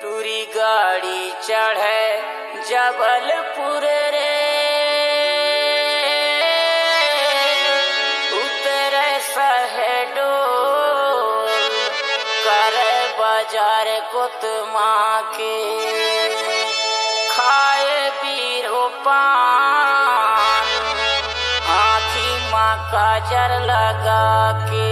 टूरी गाड़ी चढ़े जबलपुर रे, उतरे सहडो करे बाजार कोतमा के, खाए बीरो पान आँखी माँ काजर लगा के।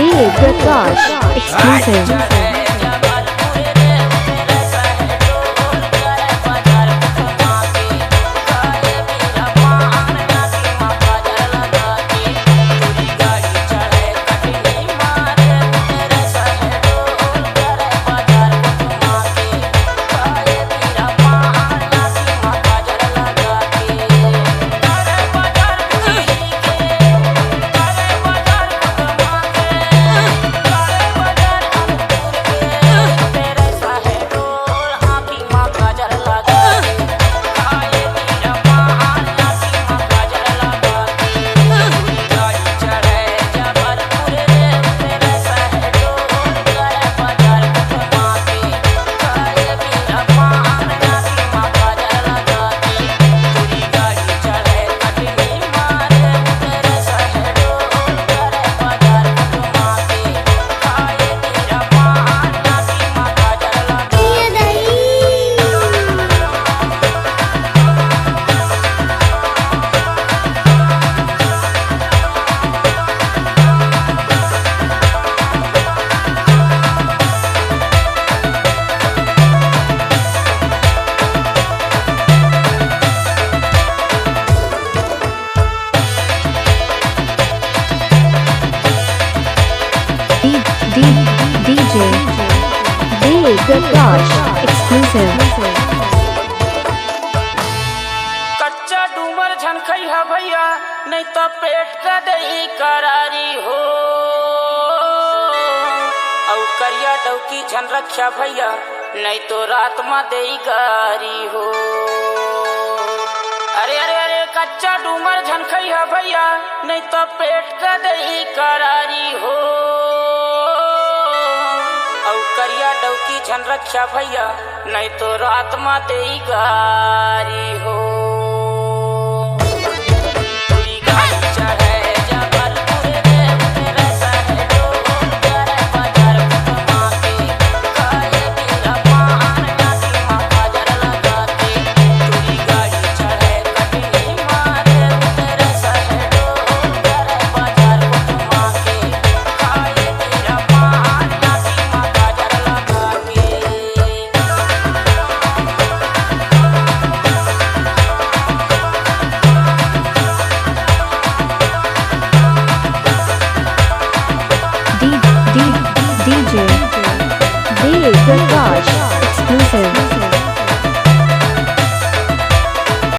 DJ Prakash exclusive. DJ Prakash exclusive. कच्चा डूमर झनखई है भैया, नहीं तो पेट का दही करारी हो। और करिया डौकी झन रखा भैया, नहीं तो रात में दही गारी हो। अरे अरे अरे कच्चा डूमर झनखई है भैया, नहीं तो पेट का दही करारी हो। और करिया डौकी झन रखा भैया, नहीं तो रात में दही गारी हो।